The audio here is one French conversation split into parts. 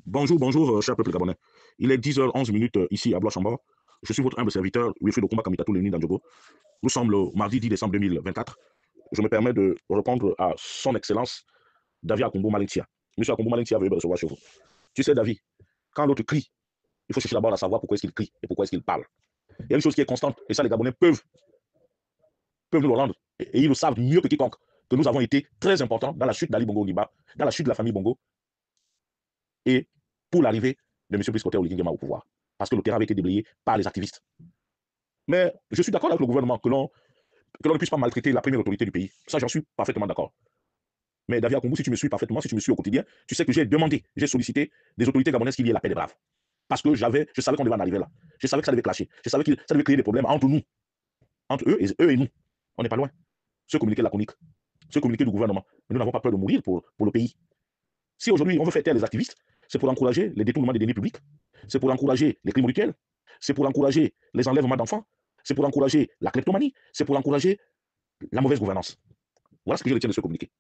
Bonjour, bonjour, cher peuple gabonais. Il est 10h11 ici à Blois-Chambord. Je suis votre humble serviteur, Wilfried Okoumba Kamitatou Léni Dandjogo. Nous sommes le mardi 10 décembre 2024. Je me permets de répondre à son excellence, David Akombo Malintia. Monsieur Akombo Malintia, veuillez me recevoir chez vous. Tu sais, David, quand l'autre crie, il faut chercher d'abord à savoir pourquoi est-ce qu'il crie et pourquoi est-ce qu'il parle. Il y a une chose qui est constante, et ça, les Gabonais peuvent nous le rendre. Et ils le savent mieux que quiconque, que nous avons été très importants dans la chute d'Ali Bongo Niba, dans la chute de la famille Bongo, et pour l'arrivée de M. Brice Clotaire Oligui au pouvoir. Parce que le terrain avait été déblayé par les activistes. Mais je suis d'accord avec le gouvernement que l'on ne puisse pas maltraiter la première autorité du pays. Ça, j'en suis parfaitement d'accord. Mais David Akoumou, si tu me suis parfaitement, si tu me suis au quotidien, tu sais que j'ai demandé, j'ai sollicité des autorités gabonaises qu'il y ait la paix des braves. Parce que je savais qu'on devait en arriver là. Je savais que ça devait clasher. Je savais que ça devait créer des problèmes entre nous, entre eux et nous. On n'est pas loin. Ce communiqué laconique, ce communiqué du gouvernement. Mais nous n'avons pas peur de mourir pour le pays. Si aujourd'hui on veut faire taire les activistes, c'est pour encourager les détournements des deniers publics, c'est pour encourager les crimes rituels, c'est pour encourager les enlèvements d'enfants, c'est pour encourager la kleptomanie, c'est pour encourager la mauvaise gouvernance. Voilà ce que je retiens de ce communiqué.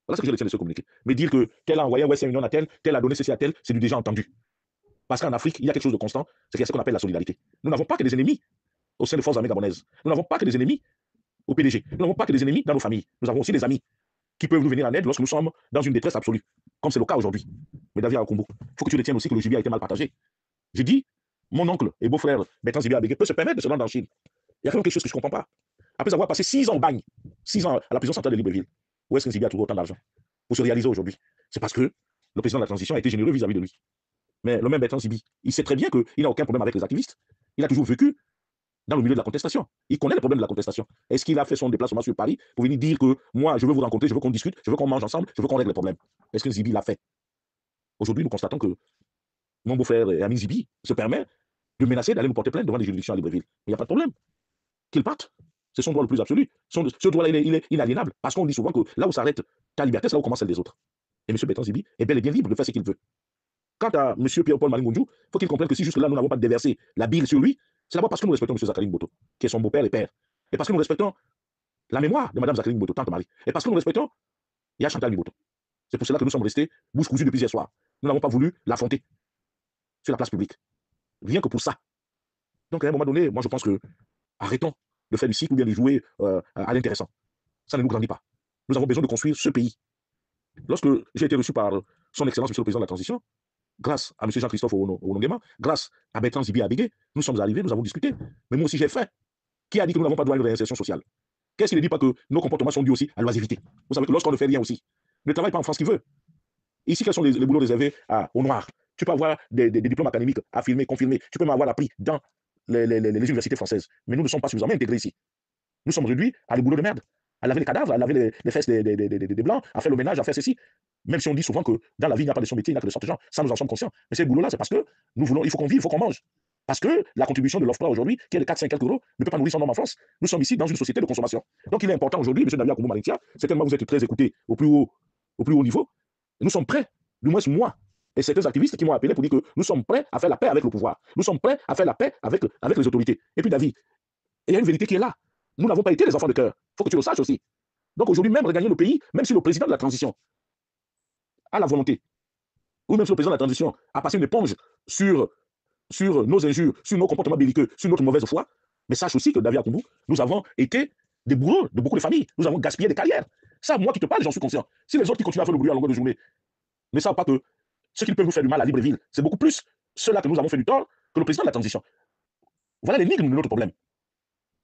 Voilà ce que je retiens de ce communiqué. Mais dire que tel a envoyé Western Union à tel a donné ceci à tel, c'est du déjà entendu. Parce qu'en Afrique, il y a quelque chose de constant, c'est qu'il y a ce qu'on appelle la solidarité. Nous n'avons pas que des ennemis au sein des forces armées gabonaises. Nous n'avons pas que des ennemis au PDG. Nous n'avons pas que des ennemis dans nos familles. Nous avons aussi des amis qui peuvent nous venir en aide lorsque nous sommes dans une détresse absolue, comme c'est le cas aujourd'hui. Mais David Akombo, il faut que tu retiennes aussi que le gibier a été mal partagé. J'ai dit, mon oncle et beau-frère Bertrand Zibier Abégué peut se permettre de se rendre en Chine. Il y a quand même quelque chose que je ne comprends pas. Après avoir passé 6 ans au bagne, 6 ans à la prison centrale de Libreville, où est-ce que Zibier a trouvé autant d'argent pour se réaliser aujourd'hui? C'est parce que le président de la transition a été généreux vis-à-vis de lui. Mais le même Bertrand Zibi, il sait très bien qu'il n'a aucun problème avec les activistes. Il a toujours vécu dans le milieu de la contestation. Il connaît les problèmes de la contestation. Est-ce qu'il a fait son déplacement sur Paris pour venir dire que moi, je veux vous rencontrer, je veux qu'on discute, je veux qu'on mange ensemble, je veux qu'on règle les problèmes? Est-ce que Zibi l'a fait? Aujourd'hui, nous constatons que mon beau-frère et ami Zibi se permet de menacer d'aller nous porter plainte devant les juridictions à Libreville. Il n'y a pas de problème. Qu'il parte. C'est son droit le plus absolu. Ce droit-là, il est inaliénable. Parce qu'on dit souvent que là où s'arrête ta liberté, c'est là où commence celle des autres. Et M. Bertrand Zibi est bel et bien libre de faire ce qu'il veut. Quant à M. Pierre-Paul Malingonjou, il faut qu'il comprenne que si jusque-là, nous n'avons pas déversé la bile sur lui, c'est d'abord parce que nous respectons M. Zakarin Boto, qui est son beau-père et père. Et parce que nous respectons la mémoire de Mme Zakarin Boto, tante Marie. Et parce que nous respectons Yaya Chantal Liboto. C'est pour cela que nous sommes restés bouche cousue depuis hier soir. Nous n'avons pas voulu l'affronter sur la place publique. Rien que pour ça. Donc, à un moment donné, moi, je pense que arrêtons de faire du cycle ou bien de jouer à l'intéressant. Ça ne nous grandit pas. Nous avons besoin de construire ce pays. Lorsque j'ai été reçu par son Excellence, Monsieur le Président de la Transition, grâce à M. Jean-Christophe Onongema, grâce à Bertrand Zibi Abégué, nous sommes arrivés, nous avons discuté. Mais moi aussi, j'ai fait. Qui a dit que nous n'avons pas droit à une réinsertion sociale? Qu'est-ce qui ne dit pas que nos comportements sont dus aussi à l'oisiveté? Vous savez que lorsqu'on ne fait rien aussi, ne travaille pas en France qui veut. Ici, quels sont les boulots réservés aux Noirs? Tu peux avoir des diplômes académiques affirmés, confirmés. Tu peux même avoir appris dans les universités françaises. Mais nous ne sommes pas suffisamment intégrés ici. Nous sommes réduits à des boulots de merde, à laver les cadavres, à laver les fesses des Blancs, à faire le ménage, à faire ceci. Même si on dit souvent que dans la vie, il n'y a pas de son métier, il n'y a que de sortes de gens. Ça, nous en sommes conscients. Mais ces boulots-là, c'est parce que nous voulons, il faut qu'on vive, il faut qu'on mange. Parce que la contribution de l'OFPRA aujourd'hui, qui est de 4-5 quelques euros, ne peut pas nourrir son homme en France. Nous sommes ici dans une société de consommation. Donc il est important aujourd'hui, M. David Akoumou Malintia, certainement vous êtes très écouté au plus haut niveau. Nous sommes prêts, du moins moi, et certains activistes qui m'ont appelé pour dire que nous sommes prêts à faire la paix avec le pouvoir. Nous sommes prêts à faire la paix avec les autorités. Et puis David, il y a une vérité qui est là. Nous n'avons pas été les enfants de cœur. Il faut que tu le saches aussi. Donc aujourd'hui, même regagner le pays, même si le président de la transition a la volonté, ou même si le président de la transition a passé une éponge sur, sur nos injures, sur nos comportements belliqueux, sur notre mauvaise foi, mais sache aussi que David Akoumou, nous avons été des bourreaux de beaucoup de familles. Nous avons gaspillé des carrières. Ça, moi qui te parle, j'en suis conscient. Si les autres qui continuent à faire le bruit à longueur de journée ne savent pas que ce qui peut nous faire du mal à Libreville, c'est beaucoup plus ceux-là que nous avons fait du tort que le président de la transition. Voilà l'énigme de notre problème.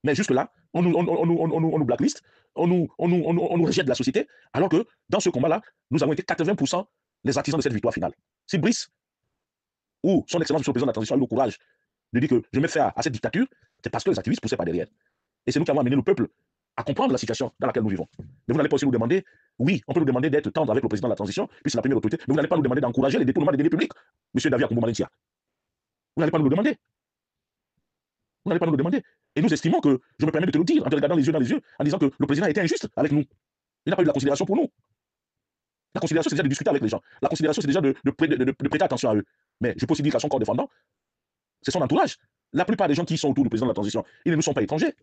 Mais jusque-là, on nous blacklist, on nous rejette de la société, alors que dans ce combat-là, nous avons été 80% les artisans de cette victoire finale. Si Brice ou son Excellence, Monsieur le Président de la Transition, a eu le courage de dire que je mets fin à cette dictature, c'est parce que les activistes poussaient par derrière. Et c'est nous qui avons amené le peuple à comprendre la situation dans laquelle nous vivons. Mais vous n'allez pas aussi nous demander, oui, on peut nous demander d'être tendre avec le président de la transition, puis c'est la première autorité, mais vous n'allez pas nous demander d'encourager les détournements des deniers publics, Monsieur David Akoumou Malintia. Vous n'allez pas nous le demander. Vous n'allez pas nous le demander. Et nous estimons que, je me permets de te le dire, en te regardant les yeux dans les yeux, en disant que le président a été injuste avec nous. Il n'a pas eu de la considération pour nous. La considération, c'est déjà de discuter avec les gens. La considération, c'est déjà de prêter attention à eux. Mais je peux aussi dire qu'à son corps défendant, c'est son entourage. La plupart des gens qui sont autour du président de la transition, ils ne nous sont pas étrangers.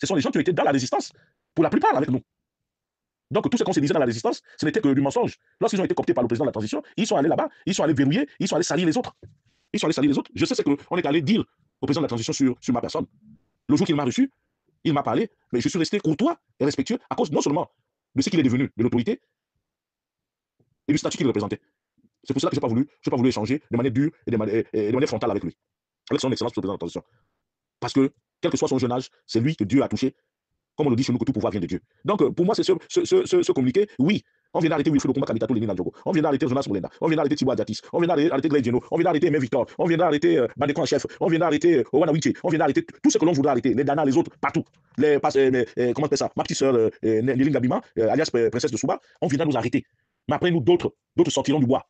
Ce sont les gens qui ont été dans la résistance, pour la plupart avec nous. Donc, tout ce qu'on se disait dans la résistance, ce n'était que du mensonge. Lorsqu'ils ont été cooptés par le président de la transition, ils sont allés là-bas, ils sont allés verrouiller, ils sont allés salir les autres. Ils sont allés salir les autres. Je sais ce qu'on est allé dire au président de la transition sur ma personne. Le jour qu'il m'a reçu, il m'a parlé, mais je suis resté courtois et respectueux à cause non seulement de ce qu'il est devenu, de l'autorité et du statut qu'il représentait. C'est pour cela que je n'ai pas voulu échanger de manière dure et de manière frontale avec lui, avec son excellence le président de la transition. Parce que, quel que soit son jeune âge, c'est lui que Dieu a touché. Comme on le dit chez nous, que tout pouvoir vient de Dieu. Donc, pour moi, c'est ce communiqué. Oui, on vient d'arrêter Wilfried Okoumba Kamitatou Lénine Nadjogo. On vient d'arrêter Jonas Moulenda. On vient d'arrêter Thibaut Adiatis. On vient d'arrêter Greg Geno. On vient d'arrêter Aimé Victor. On vient d'arrêter Bandekon en chef. On vient d'arrêter Owana Winche. On vient d'arrêter tout ce que l'on voudra arrêter. Les Dana, les autres, partout. Comment on appelle ça? Ma petite sœur, Néline Gabima, alias Princesse de Souba. On viendra nous arrêter. Mais après, nous, d'autres sortiront du bois.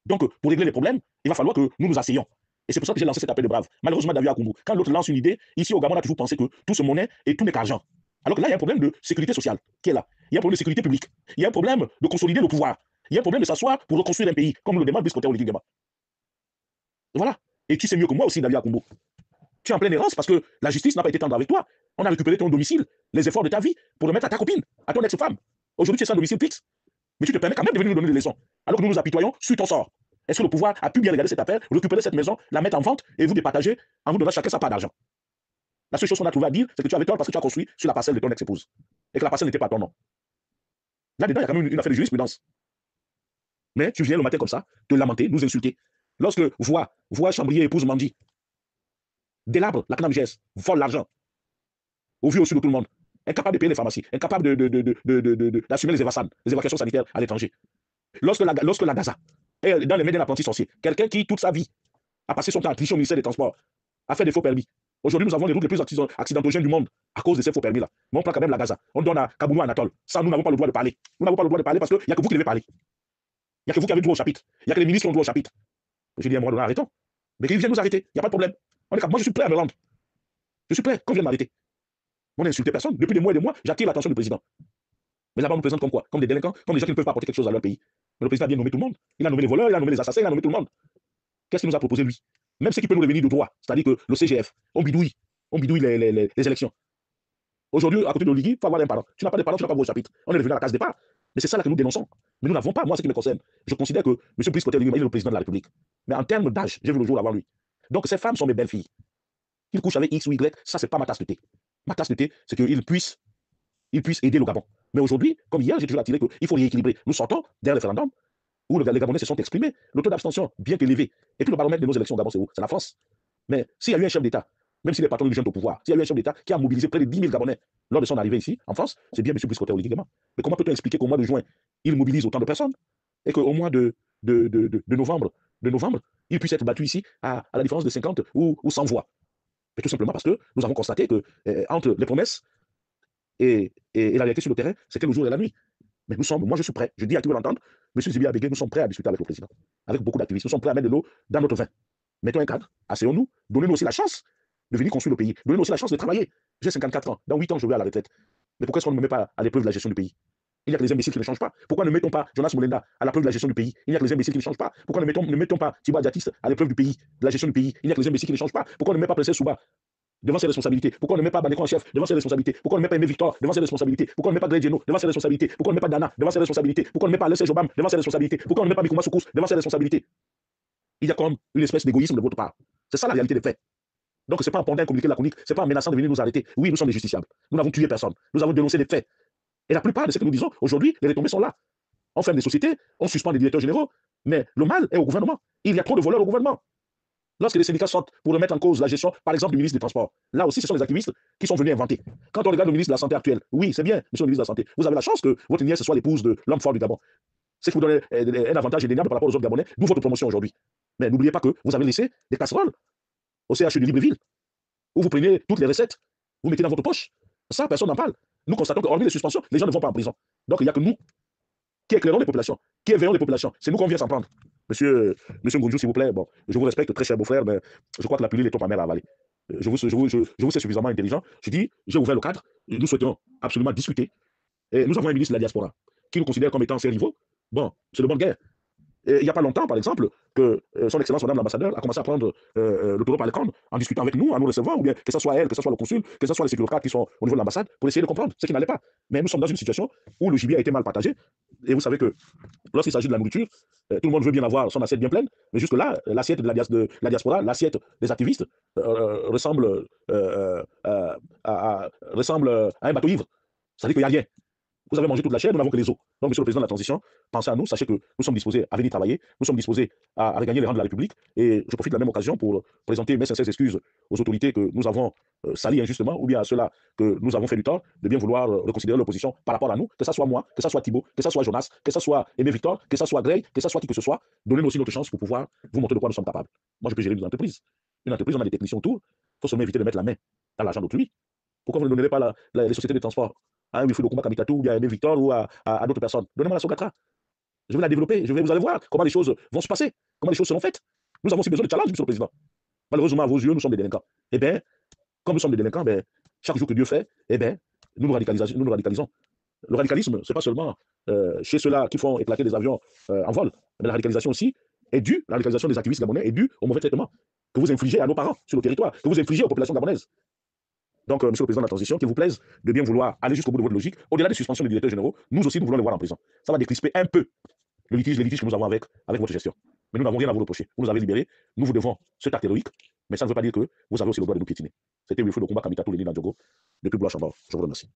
Donc, pour régler les problèmes, il va falloir que nous nous asseyions. Et c'est pour ça que j'ai lancé cet appel de brave. Malheureusement, David Akoumou, quand l'autre lance une idée, ici au Gabon, on a toujours pensé que tout se monnaie et tout n'est qu'argent. Alors que là, il y a un problème de sécurité sociale qui est là. Il y a un problème de sécurité publique. Il y a un problème de consolider le pouvoir. Il y a un problème de s'asseoir pour reconstruire un pays, comme le demande Brice Côté Oligui Gama. Voilà. Et tu sais mieux que moi aussi, David Akoumou. Tu es en pleine errance parce que la justice n'a pas été tendre avec toi. On a récupéré ton domicile, les efforts de ta vie pour le mettre à ta copine, à ton ex-femme. Aujourd'hui, tu es sans domicile fixe. Mais tu te permets quand même de venir nous donner des leçons. Alors que nous nous apitoyons sur ton sort. Est-ce que le pouvoir a pu bien regarder cette affaire, récupérer cette maison, la mettre en vente et vous départager en vous donnant chacun sa part d'argent? La seule chose qu'on a trouvé à dire, c'est que tu avais tort parce que tu as construit sur la parcelle de ton ex-épouse. Et que la parcelle n'était pas ton nom. Là-dedans, il y a quand même une affaire de jurisprudence. Mais tu viens le matin comme ça, te lamenter, nous insulter. Lorsque voix Chambrier épouse Mandi, délabre la CNAMGS, vole l'argent, au vu au sud de tout le monde, incapable de payer les pharmacies, incapable d'assumer les évacuations sanitaires à l'étranger. Lorsque la Gaza est dans les mains d'un apprenti sorcier, quelqu'un qui, toute sa vie, a passé son temps à tricher au ministère des Transports, a fait des faux permis. Aujourd'hui, nous avons les routes les plus accidentogènes du monde à cause de ces faux permis-là. Mais on prend quand même la Gaza. On donne à Kabounou Anatole. Ça, nous n'avons pas le droit de parler. Nous n'avons pas le droit de parler parce qu'il n'y a que vous qui devez parler. Il n'y a que vous qui avez droit au chapitre. Il n'y a que les ministres qui ont droit au chapitre. Je dis à un moment donné, arrêtons. Mais qu'ils viennent nous arrêter. Il n'y a pas de problème. Moi, je suis prêt à me rendre. Je suis prêt qu'on vienne m'arrêter. On n'a insulté personne. Depuis des mois et des mois, j'attire l'attention du président. Mais là-bas, on nous présente comme quoi? Comme des délinquants, comme des gens qui ne peuvent pas apporter quelque chose à leur pays. Mais le président a bien nommé tout le monde. Il a nommé les voleurs, il a nommé les assassins, il a nommé tout le monde. Qu'est-ce qu'il nous a proposé, lui? Même ce qui peut nous revenir de droit, c'est-à-dire que le CGF, on bidouille les élections. Aujourd'hui, à côté de l'Oligui, il faut avoir un parent. Tu n'as pas de parent, tu n'as pas vos chapitres. On est revenu à la case départ. Mais c'est ça là que nous dénonçons. Mais nous n'avons pas, moi, ce qui me concerne. Je considère que M. Brice Côté Oligui est le président de la République. Mais en termes d'âge, j'ai vu le jour avant lui. Donc ces femmes sont mes belles filles. Qu'ils couchent avec X ou Y, ça, c'est pas ma tasse de thé. Ma tasse de thé, c'est qu'ils puissent aider le Gabon. Mais aujourd'hui, comme hier, j'ai toujours attiré qu'il faut rééquilibrer. Nous sortons d'un référendum où les Gabonais se sont exprimés. Le taux d'abstention, bien qu'élevé. Et puis le baromètre de nos élections au Gabon, c'est où? C'est la France. Mais s'il y a eu un chef d'État, même s'il est patron du jeune au pouvoir, s'il y a eu un chef d'État qui a mobilisé près de 10 000 Gabonais lors de son arrivée ici, en France, c'est bien M. Brice Côté Oligui Nguema. Mais comment peut-on expliquer qu'au mois de juin, il mobilise autant de personnes et qu'au mois de novembre, il puisse être battu ici à la différence de 50 ou 100 voix? Mais tout simplement parce que nous avons constaté que entre les promesses et la réalité sur le terrain, c'était le jour et la nuit. Mais moi je suis prêt, je dis à qui veut l'entendre, M. Zibi Abégué, nous sommes prêts à discuter avec le président, avec beaucoup d'activistes, nous sommes prêts à mettre de l'eau dans notre vin. Mettons un cadre, asseyons-nous, donnez-nous aussi la chance de venir construire le pays, donnez-nous aussi la chance de travailler. J'ai 54 ans, dans 8 ans je vais à la retraite. Mais pourquoi est-ce qu'on ne me met pas à l'épreuve de la gestion du pays? Il n'y a que les imbéciles qui ne changent pas. Pourquoi ne mettons pas Jonas Moulenda à l'épreuve de la gestion du pays? Il n'y a que les imbéciles qui ne changent pas. Pourquoi ne mettons pas Thibaut Adiatis à l'épreuve du pays, de la gestion du pays? Il n'y a que les imbéciles qui ne changent pas. Pourquoi ne met pas Princesse Souba devant ses responsabilités? Pourquoi on ne met pas Bandekon en chef devant ses responsabilités? Pourquoi on ne met pas Aimé Victor devant ses responsabilités? Pourquoi on ne met pas Greg Geno devant ses responsabilités? Pourquoi on ne met pas Dana devant ses responsabilités? Pourquoi on ne met pas Alessé Jobam devant ses responsabilités? Pourquoi on ne met pas Bikouma Soukous devant ses responsabilités? Il y a comme une espèce d'égoïsme de votre part. C'est ça la réalité des faits. Donc ce n'est pas en pendant un communiqué laconique, ce n'est pas en menaçant de venir nous arrêter. Oui, nous sommes des justiciables. Nous n'avons tué personne. Nous avons dénoncé des faits. Et la plupart de ce que nous disons aujourd'hui, les retombées sont là. On ferme des sociétés, on suspend des directeurs généraux, mais le mal est au gouvernement. Il y a trop de voleurs au gouvernement. Lorsque les syndicats sortent pour remettre en cause la gestion, par exemple, du ministre des Transports, là aussi, ce sont les activistes qui sont venus inventer. Quand on regarde le ministre de la Santé actuel, oui, c'est bien, monsieur le ministre de la Santé, vous avez la chance que votre nièce soit l'épouse de l'homme fort du Gabon. C'est que vous donnez un avantage indéniable par rapport aux autres Gabonais, d'où votre promotion aujourd'hui. Mais n'oubliez pas que vous avez laissé des casseroles au CHU de Libreville, où vous prenez toutes les recettes, vous mettez dans votre poche. Ça, personne n'en parle. Nous constatons qu'hormis les suspensions, les gens ne vont pas en prison. Donc il n'y a que nous qui éclairons les populations, qui éveillons les populations. C'est nous qu'on vient s'en prendre. Monsieur Ngonjou, s'il vous plaît, bon, je vous respecte, très cher beau-frère, mais je crois que la pilule est trop amère à avaler. Je vous sais suffisamment intelligent. Je dis, j'ai ouvert le cadre, nous souhaitons absolument discuter. Et nous avons un ministre de la diaspora qui nous considère comme étant ses rivaux. Bon, c'est de bonne guerre. Et il n'y a pas longtemps, par exemple, que son Excellence Madame l'ambassadeur a commencé à prendre le taureau par les cornes en discutant avec nous, en nous recevant, ou bien que ce soit elle, que ce soit le consul, que ce soit les sécurités qui sont au niveau de l'ambassade, pour essayer de comprendre ce qui n'allait pas. Mais nous sommes dans une situation où le gibier a été mal partagé. Et vous savez que lorsqu'il s'agit de la nourriture, tout le monde veut bien avoir son assiette bien pleine, mais jusque-là, l'assiette de la diaspora, l'assiette des activistes ressemble à un bateau ivre. C'est-à-dire qu'il n'y a rien. Vous avez mangé toute la chair, nous n'avons que les os. Donc, Monsieur le Président de la Transition, pensez à nous, sachez que nous sommes disposés à venir travailler, nous sommes disposés à regagner les rangs de la République. Et je profite de la même occasion pour présenter mes sincères excuses aux autorités que nous avons salies injustement, ou bien à ceux-là que nous avons fait du tort, de bien vouloir reconsidérer l'opposition par rapport à nous, que ce soit moi, que ce soit Thibault, que ce soit Jonas, que ce soit Aimé Victor, que ce soit Gray, que ce soit qui que ce soit. Donnez-nous aussi notre chance pour pouvoir vous montrer de quoi nous sommes capables. Moi, je peux gérer une entreprise. Une entreprise, on a des techniciens autour. Il faut seulement éviter de mettre la main dans l'argent d'autrui. Pourquoi vous ne donnerez pas les sociétés de transport à un Wilfried Okoumba Kamikatou, ou bien à Aimé Victor, ou à d'autres personnes? Donnez-moi la Sogatra. Je vais la développer. Vous allez voir comment les choses vont se passer, comment les choses seront faites. Nous avons aussi besoin de challenge, Monsieur le Président. Malheureusement, à vos yeux, nous sommes des délinquants. Eh bien, comme nous sommes des délinquants, ben, chaque jour que Dieu fait, eh bien, nous nous radicalisons. Le radicalisme, ce n'est pas seulement chez ceux-là qui font éclater des avions en vol, mais la radicalisation aussi est due, la radicalisation des activistes gabonais est due au mauvais traitement que vous infligez à nos parents sur le territoire, que vous infligez aux populations gabonaises. Donc, Monsieur le Président de la Transition, qu'il vous plaise de bien vouloir aller jusqu'au bout de votre logique. Au-delà des suspensions des directeurs généraux, nous aussi, nous voulons les voir en prison. Ça va décrisper un peu les litiges que nous avons avec votre gestion. Mais nous n'avons rien à vous reprocher. Vous nous avez libérés, nous vous devons cet acte héroïque, mais ça ne veut pas dire que vous avez aussi le droit de nous piétiner. C'était Wilfried Okoumba Kamikatou, Lénine Nadjogo, depuis Blois-Chambord. Je vous remercie.